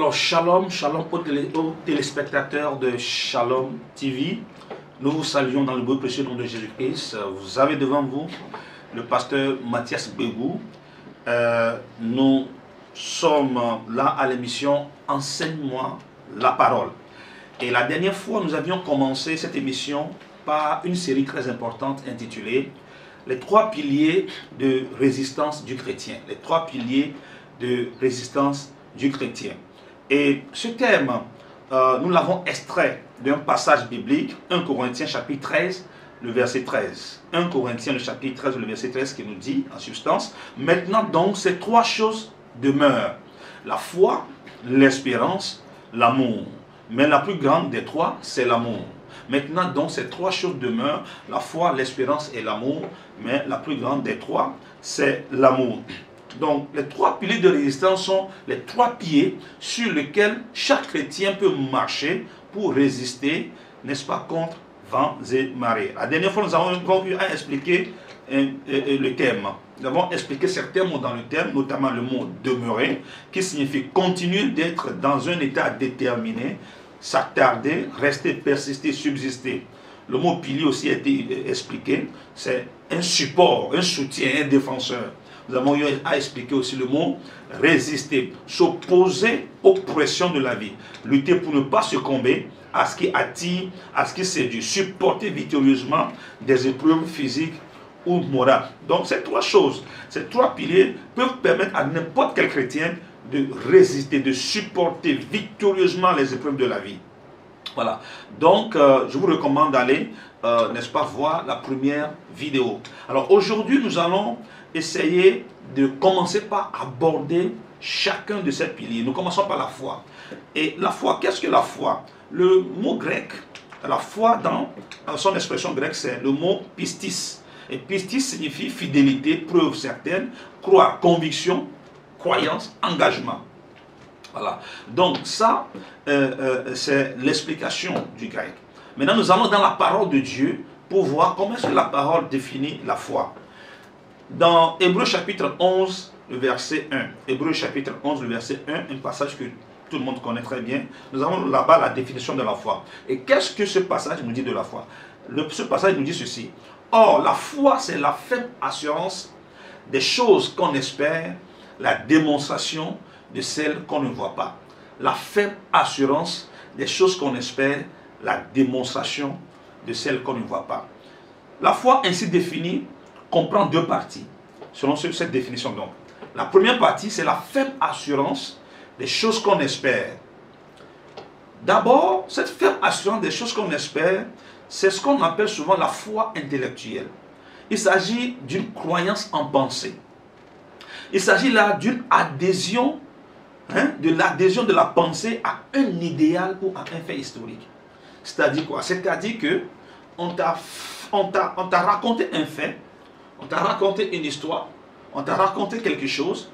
Alors, shalom, shalom aux téléspectateurs de Shalom TV. Nous vous saluons dans le beau précieux nom de Jésus-Christ. Vous avez devant vous le pasteur Mathias Begou. Nous sommes là à l'émission Enseigne-moi la parole. Et la dernière fois, nous avions commencé cette émission par une série très importante intitulée Les trois piliers de résistance du chrétien. Les trois piliers de résistance du chrétien. Et ce thème, nous l'avons extrait d'un passage biblique, 1 Corinthiens chapitre 13, le verset 13. 1 Corinthiens le chapitre 13, le verset 13 qui nous dit, en substance, maintenant donc ces trois choses demeurent. La foi, l'espérance, l'amour. Mais la plus grande des trois, c'est l'amour. Maintenant donc ces trois choses demeurent, la foi, l'espérance et l'amour. Mais la plus grande des trois, c'est l'amour. Donc, les trois piliers de résistance sont les trois pieds sur lesquels chaque chrétien peut marcher pour résister, n'est-ce pas, contre vents et marées. La dernière fois, nous avons eu à expliquer le thème. Nous avons expliqué certains mots dans le thème, notamment le mot demeurer, qui signifie continuer d'être dans un état déterminé, s'attarder, rester, persister, subsister. Le mot pilier aussi a été expliqué, c'est un support, un soutien, un défenseur. Nous avons eu à expliquer aussi le mot résister, s'opposer aux pressions de la vie, lutter pour ne pas succomber à ce qui attire, à ce qui séduit, supporter victorieusement des épreuves physiques ou morales. Donc ces trois choses, ces trois piliers peuvent permettre à n'importe quel chrétien de résister, de supporter victorieusement les épreuves de la vie. Voilà, donc je vous recommande d'aller, n'est-ce pas, voir la première vidéo. Alors aujourd'hui, nous allons essayer de commencer par aborder chacun de ces piliers. Nous commençons par la foi. Et la foi, qu'est-ce que la foi? Le mot grec, la foi dans son expression grecque, c'est le mot pistis. Et pistis signifie fidélité, preuve certaine, croire, conviction, croyance, engagement. Voilà. Donc ça, c'est l'explication du grec. Maintenant, nous allons dans la parole de Dieu pour voir comment est-ce que la parole définit la foi. Dans Hébreux chapitre 11, le verset 1. Hébreux chapitre 11, le verset 1, un passage que tout le monde connaît très bien. Nous avons là-bas la définition de la foi. Et qu'est-ce que ce passage nous dit de la foi? Ce passage nous dit ceci. Or, la foi, c'est la ferme assurance des choses qu'on espère, la démonstration de celles qu'on ne voit pas. La ferme assurance des choses qu'on espère, la démonstration de celles qu'on ne voit pas. La foi ainsi définie comprend deux parties, selon cette définition donc. La première partie, c'est la ferme assurance des choses qu'on espère. D'abord, cette ferme assurance des choses qu'on espère, c'est ce qu'on appelle souvent la foi intellectuelle. Il s'agit d'une croyance en pensée. Il s'agit là d'une adhésion, de l'adhésion de la pensée à un idéal ou à un fait historique. C'est-à-dire quoi? C'est-à-dire que on t'a raconté un fait, on t'a raconté une histoire, on t'a raconté quelque chose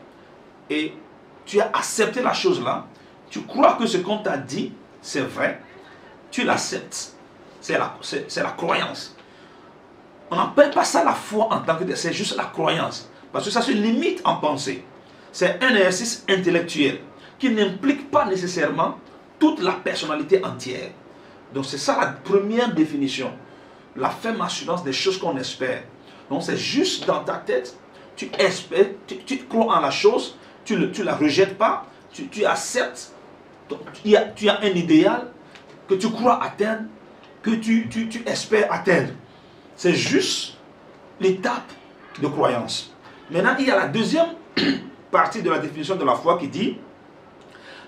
et tu as accepté la chose là, tu crois que ce qu'on t'a dit c'est vrai, tu l'acceptes. C'est la croyance. On n'appelle pas ça la foi en tant que tel, c'est juste la croyance. Parce que ça se limite en pensée. C'est un exercice intellectuel qui n'implique pas nécessairement toute la personnalité entière. Donc c'est ça la première définition. La ferme assurance des choses qu'on espère. Donc c'est juste dans ta tête, tu espères, tu crois en la chose, tu ne la rejettes pas, tu acceptes, tu as un idéal que tu crois atteindre, que tu espères atteindre. C'est juste l'étape de croyance. Maintenant, il y a la deuxième partie de la définition de la foi qui dit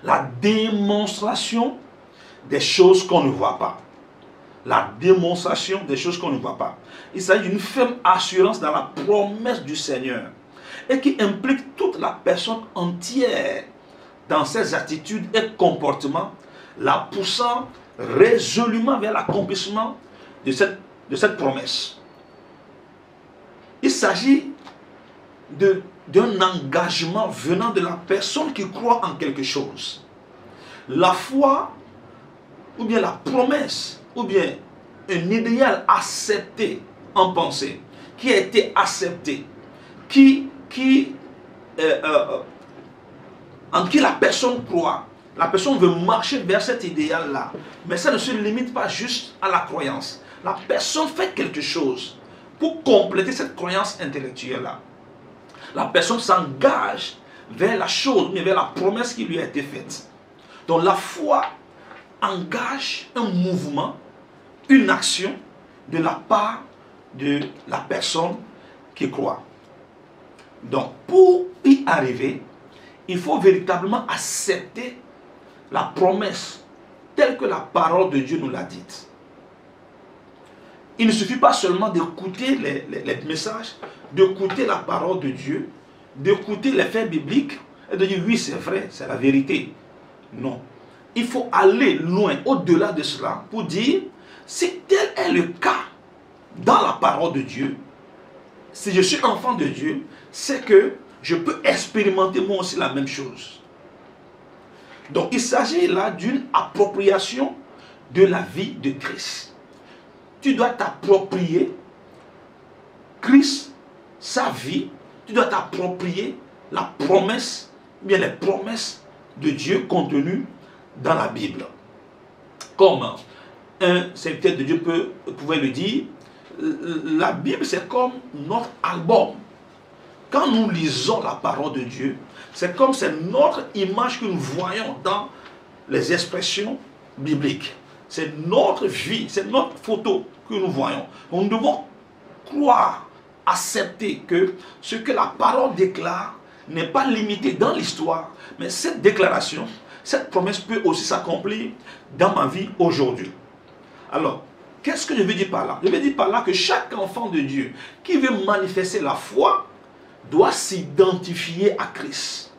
la démonstration des choses qu'on ne voit pas. La démonstration des choses qu'on ne voit pas. Il s'agit d'une ferme assurance dans la promesse du Seigneur et qui implique toute la personne entière dans ses attitudes et comportements, la poussant résolument vers l'accomplissement de cette promesse. Il s'agit d'un engagement venant de la personne qui croit en quelque chose. La foi, ou bien la promesse, ou bien un idéal accepté en pensée, qui a été accepté, en qui la personne croit, La personne veut marcher vers cet idéal-là. Mais ça ne se limite pas juste à la croyance. La personne fait quelque chose pour compléter cette croyance intellectuelle-là. La personne s'engage vers la chose, mais vers la promesse qui lui a été faite. Donc la foi engage un mouvement, une action de la part de la personne qui croit. Donc pour y arriver, il faut véritablement accepter la promesse telle que la parole de Dieu nous l'a dite. Il ne suffit pas seulement d'écouter les messages, d'écouter la parole de Dieu, d'écouter les faits bibliques et de dire oui c'est vrai, c'est la vérité. Non. Il faut aller loin, au-delà de cela, pour dire si tel est le cas dans la parole de Dieu, si je suis enfant de Dieu, c'est que je peux expérimenter moi aussi la même chose. Donc il s'agit là d'une appropriation de la vie de Christ. Tu dois t'approprier Christ, sa vie, tu dois t'approprier la promesse, bien les promesses de Dieu contenues dans la Bible. Comme un serviteur de Dieu pouvait le dire, la Bible c'est comme notre album. Quand nous lisons la parole de Dieu, c'est comme c'est notre image que nous voyons dans les expressions bibliques. C'est notre vie, c'est notre photo que nous voyons. Nous devons croire, accepter que ce que la parole déclare n'est pas limité dans l'histoire, mais cette déclaration, cette promesse peut aussi s'accomplir dans ma vie aujourd'hui. Alors, qu'est-ce que je veux dire par là? Je veux dire par là que chaque enfant de Dieu qui veut manifester la foi doit s'identifier à Christ.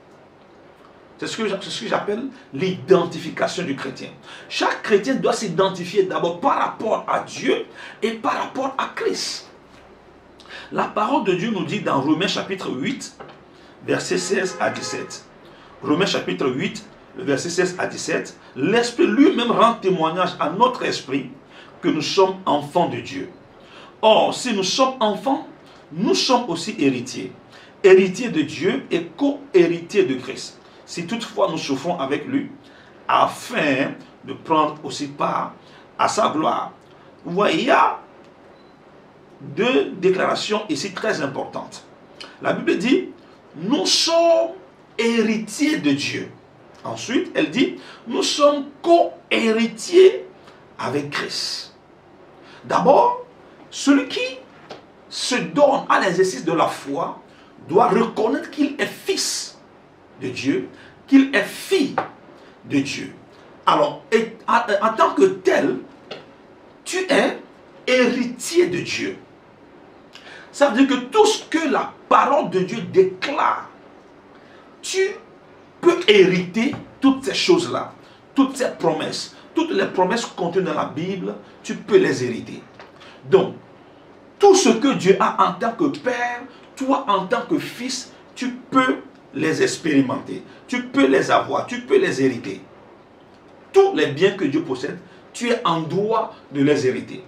C'est ce que j'appelle l'identification du chrétien. Chaque chrétien doit s'identifier d'abord par rapport à Dieu et par rapport à Christ. La parole de Dieu nous dit dans Romains chapitre 8, versets 16 à 17. Romains chapitre 8, versets 16 à 17. L'Esprit lui-même rend témoignage à notre esprit que nous sommes enfants de Dieu. Or, si nous sommes enfants, nous sommes aussi héritiers. Héritiers de Dieu et co-héritiers de Christ. Si toutefois nous souffrons avec lui, afin de prendre aussi part à sa gloire. Vous voyez, il y a deux déclarations ici très importantes. La Bible dit, nous sommes héritiers de Dieu. Ensuite, elle dit, nous sommes co-héritiers avec Christ. D'abord, celui qui se donne à l'exercice de la foi doit reconnaître qu'il est fils de Dieu, qu'il est fille de Dieu. Alors, en tant que tel, tu es héritier de Dieu. Ça veut dire que tout ce que la parole de Dieu déclare, tu peux hériter toutes ces choses-là, toutes ces promesses, toutes les promesses contenues dans la Bible, tu peux les hériter. Donc, tout ce que Dieu a en tant que Père, toi en tant que Fils, tu peux les expérimenter, tu peux les avoir, tu peux les hériter. Tous les biens que Dieu possède, tu es en droit de les hériter.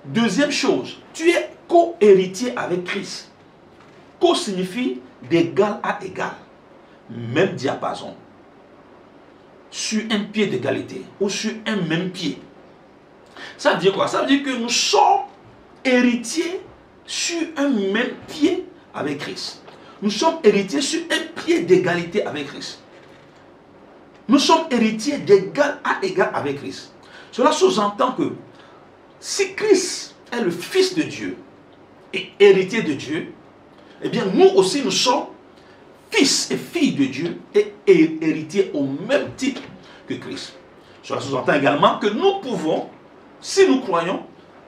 Deuxième chose, tu es co-héritier avec Christ. Co signifie d'égal à égal, même diapason, sur un pied d'égalité ou sur un même pied. Ça veut dire quoi? Ça veut dire que nous sommes héritiers sur un même pied avec Christ. Nous sommes héritiers sur un pied d'égalité avec Christ. Nous sommes héritiers d'égal à égal avec Christ. Cela sous-entend que si Christ est le Fils de Dieu et héritier de Dieu, eh bien nous aussi nous sommes fils et filles de Dieu et héritiers au même titre que Christ. Cela sous-entend également que nous pouvons, si nous croyons,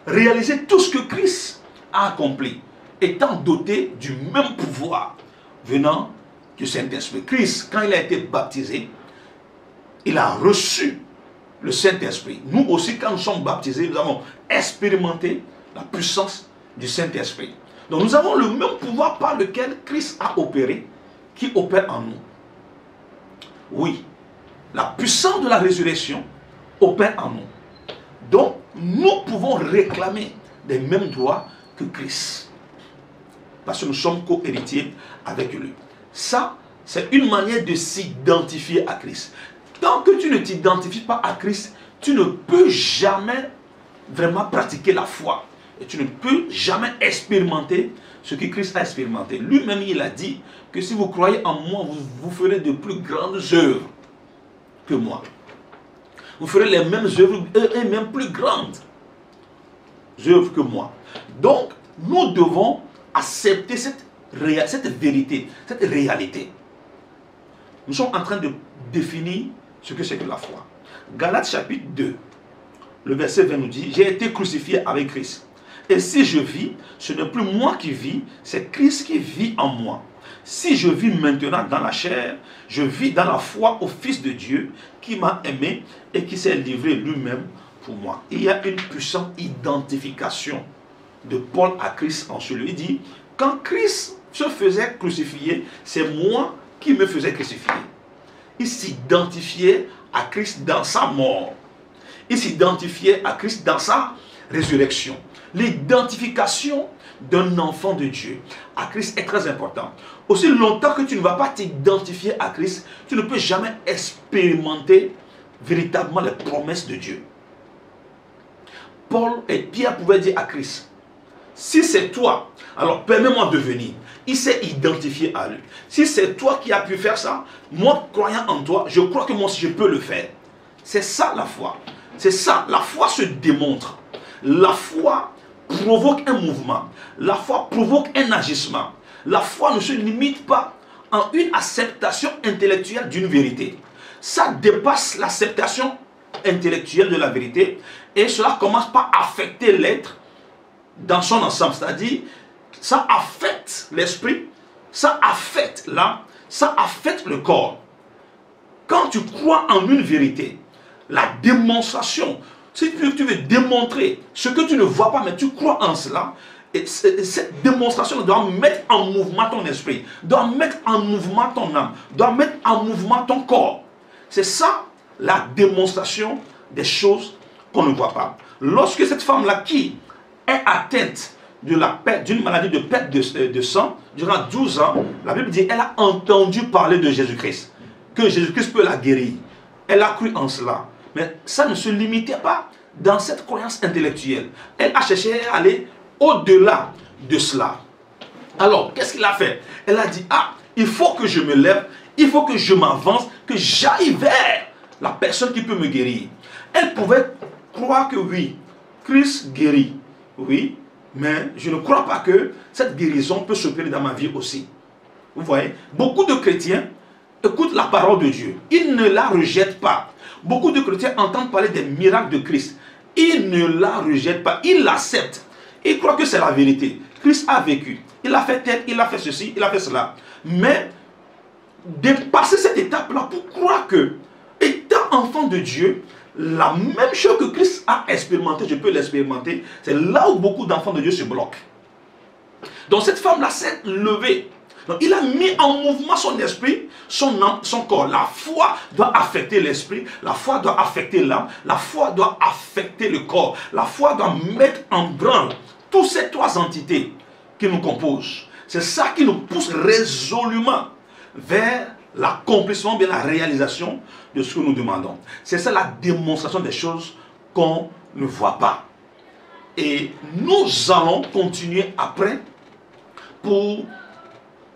réaliser tout ce que Christ a accompli, étant doté du même pouvoir venant du Saint-Esprit. Christ, quand il a été baptisé, il a reçu le Saint-Esprit. Nous aussi, quand nous sommes baptisés, nous avons expérimenté la puissance du Saint-Esprit. Donc nous avons le même pouvoir par lequel Christ a opéré, qui opère en nous. Oui, la puissance de la résurrection opère en nous. Donc, nous pouvons réclamer les mêmes droits que Christ. Parce que nous sommes co-héritiers avec lui. Ça, c'est une manière de s'identifier à Christ. Tant que tu ne t'identifies pas à Christ, tu ne peux jamais vraiment pratiquer la foi. Et tu ne peux jamais expérimenter ce que Christ a expérimenté. Lui-même, il a dit que si vous croyez en moi, vous ferez de plus grandes œuvres que moi. Vous ferez les mêmes œuvres et même plus grandes œuvres que moi. Donc, nous devons accepter cette vérité, cette réalité. Nous sommes en train de définir ce que c'est que la foi. Galates chapitre 2, le verset 20 nous dit, « J'ai été crucifié avec Christ. Et si je vis, ce n'est plus moi qui vis, c'est Christ qui vit en moi. Si je vis maintenant dans la chair, je vis dans la foi au Fils de Dieu qui m'a aimé et qui s'est livré lui-même pour moi. » Il y a une puissante identification de Paul à Christ en celui. Il dit, quand Christ se faisait crucifier, c'est moi qui me faisais crucifier. Il s'identifiait à Christ dans sa mort. Il s'identifiait à Christ dans sa résurrection. L'identification d'un enfant de Dieu à Christ est très importante. Aussi longtemps que tu ne vas pas t'identifier à Christ, tu ne peux jamais expérimenter véritablement les promesses de Dieu. Paul et Pierre pouvaient dire à Christ, si c'est toi, alors permets-moi de venir. Il s'est identifié à lui. Si c'est toi qui as pu faire ça, moi croyant en toi, je crois que moi aussi je peux le faire. C'est ça la foi. C'est ça, la foi se démontre. La foi provoque un mouvement. La foi provoque un agissement. La foi ne se limite pas en une acceptation intellectuelle d'une vérité. Ça dépasse l'acceptation intellectuelle de la vérité et cela commence par affecter l'être dans son ensemble. C'est-à-dire, ça affecte l'esprit, ça affecte l'âme, ça affecte le corps. Quand tu crois en une vérité, la démonstration, si tu veux démontrer ce que tu ne vois pas, mais tu crois en cela, et cette démonstration doit mettre en mouvement ton esprit, doit mettre en mouvement ton âme, doit mettre en mouvement ton corps. C'est ça la démonstration des choses qu'on ne voit pas. Lorsque cette femme-là qui est atteinte d'une maladie de perte de sang durant 12 ans, la Bible dit qu'elle a entendu parler de Jésus-Christ, que Jésus-Christ peut la guérir. Elle a cru en cela. Mais ça ne se limitait pas dans cette croyance intellectuelle. Elle a cherché à aller au-delà de cela. Alors, qu'est-ce qu'il a fait? Elle a dit, ah, il faut que je me lève, il faut que je m'avance, que j'aille vers la personne qui peut me guérir. Elle pouvait croire que oui, Christ guérit, oui, mais je ne crois pas que cette guérison peut s'opérer dans ma vie aussi. Vous voyez, beaucoup de chrétiens écoutent la parole de Dieu, ils ne la rejettent pas. Beaucoup de chrétiens entendent parler des miracles de Christ, ils ne la rejettent pas, ils l'acceptent. Ils croient que c'est la vérité. Christ a vécu, il a fait tel, il a fait ceci, il a fait cela. Mais dépasser cette étape-là pour croire que, étant enfant de Dieu, la même chose que Christ a expérimenté, je peux l'expérimenter. C'est là où beaucoup d'enfants de Dieu se bloquent. Donc cette femme-là s'est levée. Donc il a mis en mouvement son esprit, son âme, son corps. La foi doit affecter l'esprit, la foi doit affecter l'âme, la foi doit affecter le corps. La foi doit mettre en branle toutes ces trois entités qui nous composent. C'est ça qui nous pousse résolument vers l'accomplissement, bien la réalisation de ce que nous demandons. C'est ça la démonstration des choses qu'on ne voit pas. Et nous allons continuer après pour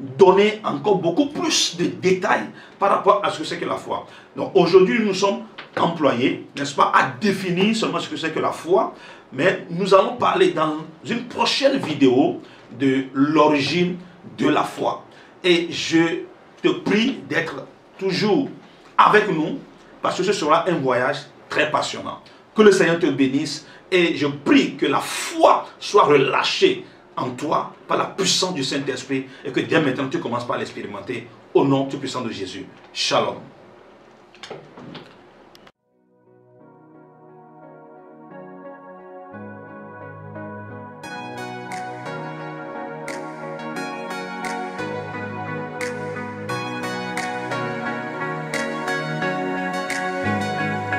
donner encore beaucoup plus de détails par rapport à ce que c'est que la foi. Donc aujourd'hui, nous sommes employés, n'est-ce pas, à définir seulement ce que c'est que la foi, mais nous allons parler dans une prochaine vidéo de l'origine de la foi. Et je te prie d'être toujours avec nous parce que ce sera un voyage très passionnant. Que le Seigneur te bénisse et je prie que la foi soit relâchée en toi par la puissance du Saint-Esprit et que dès maintenant tu commences par l'expérimenter au nom tout puissant de Jésus. Shalom.